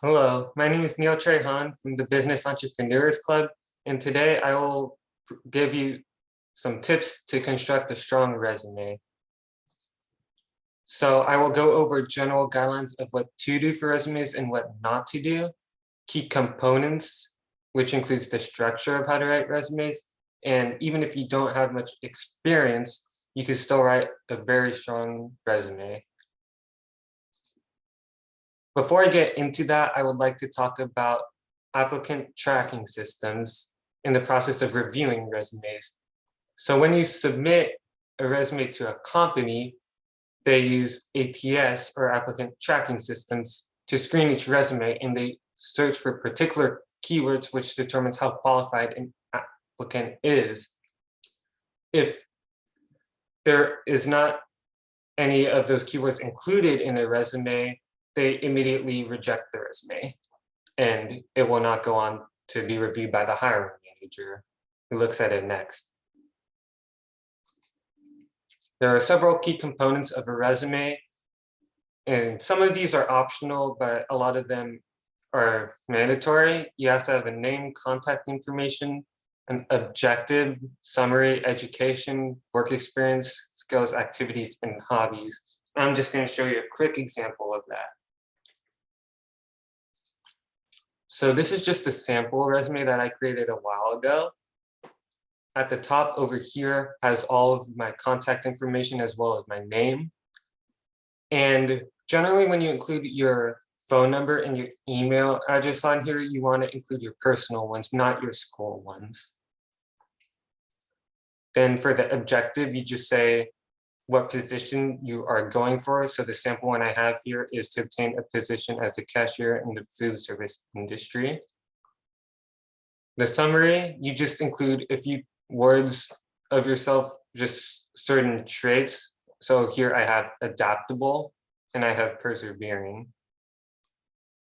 Hello, my name is Neil Trehan from the Business Entrepreneurs Club, and today I will give you some tips to construct a strong resume. So I will go over general guidelines of what to do for resumes and what not to do, key components, which includes the structure of how to write resumes, and even if you don't have much experience, you can still write a very strong resume. Before I get into that, I would like to talk about applicant tracking systems in the process of reviewing resumes. So when you submit a resume to a company, they use ATS or applicant tracking systems to screen each resume, and they search for particular keywords which determines how qualified an applicant is. If there is not any of those keywords included in a resume, they immediately reject the resume and it will not go on to be reviewed by the hiring manager who looks at it next. There are several key components of a resume, and some of these are optional, but a lot of them are mandatory. You have to have a name, contact information, an objective, summary, education, work experience, skills, activities, and hobbies. I'm just going to show you a quick example of that. So this is just a sample resume that I created a while ago. At the top over here has all of my contact information as well as my name. And generally when you include your phone number and your email address on here, you want to include your personal ones, not your school ones. Then for the objective, you just say what position you are going for. So the sample one I have here is to obtain a position as a cashier in the food service industry. The summary, you just include a few words of yourself, just certain traits. So here I have adaptable and I have persevering.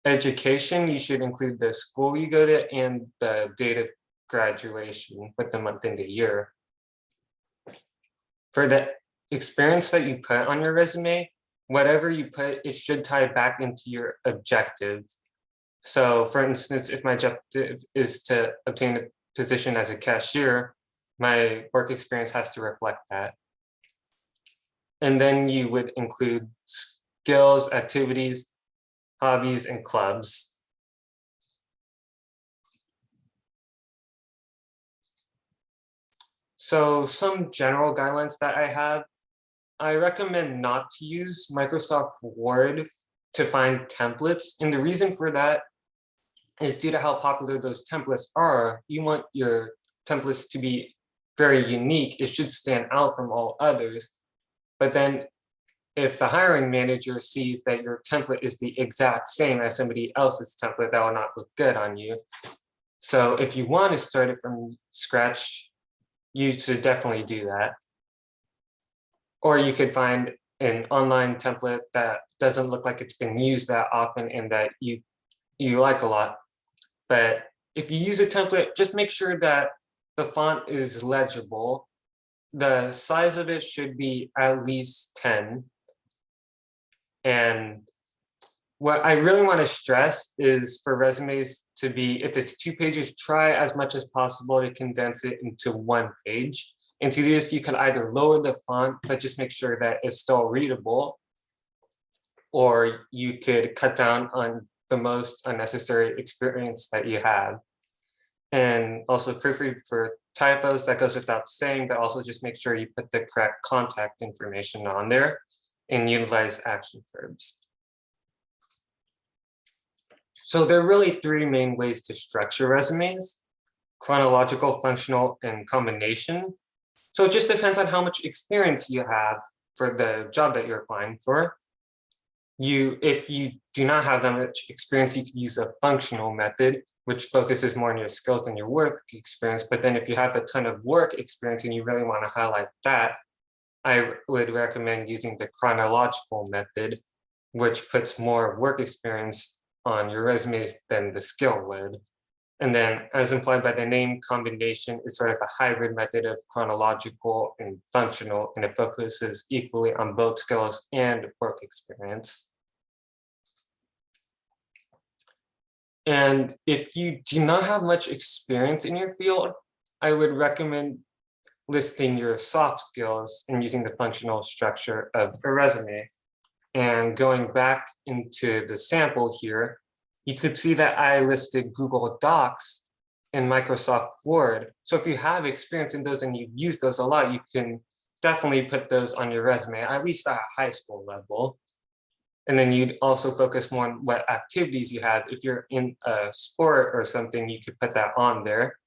Education, you should include the school you go to and the date of graduation with the month and the year. For the experience that you put on your resume, whatever you put, it should tie back into your objective. So for instance, if my objective is to obtain a position as a cashier, my work experience has to reflect that. And then you would include skills, activities, hobbies, and clubs. So some general guidelines that I have, I recommend not to use Microsoft Word to find templates. And the reason for that is due to how popular those templates are. You want your templates to be very unique. It should stand out from all others. But then if the hiring manager sees that your template is the exact same as somebody else's template, that will not look good on you. So if you want to start it from scratch, you should definitely do that. Or you could find an online template that doesn't look like it's been used that often and that you like a lot. But if you use a template, just make sure that the font is legible. The size of it should be at least 10. And what I really want to stress is for resumes to be, if it's 2 pages, try as much as possible to condense it into 1 page. And to do this, you can either lower the font, but just make sure that it's still readable, or you could cut down on the most unnecessary experience that you have. And also proofread for typos, that goes without saying, but also just make sure you put the correct contact information on there and utilize action verbs. So there are really 3 main ways to structure resumes: chronological, functional, and combination. So it just depends on how much experience you have for the job that you're applying for. If you do not have that much experience, you could use a functional method, which focuses more on your skills than your work experience. But then if you have a ton of work experience and you really want to highlight that, I would recommend using the chronological method, which puts more work experience on your resumes than the skill would. And then, as implied by the name, combination is sort of a hybrid method of chronological and functional, and it focuses equally on both skills and work experience. And if you do not have much experience in your field, I would recommend listing your soft skills and using the functional structure of a resume. And going back into the sample here, you could see that I listed Google Docs and Microsoft Word. So if you have experience in those and you use those a lot, you can definitely put those on your resume, at least at a high school level. And then you'd also focus more on what activities you have. If you're in a sport or something, you could put that on there.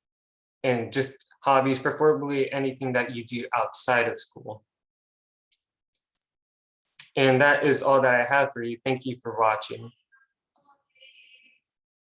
And just hobbies, preferably anything that you do outside of school. And that is all that I have for you. Thank you for watching.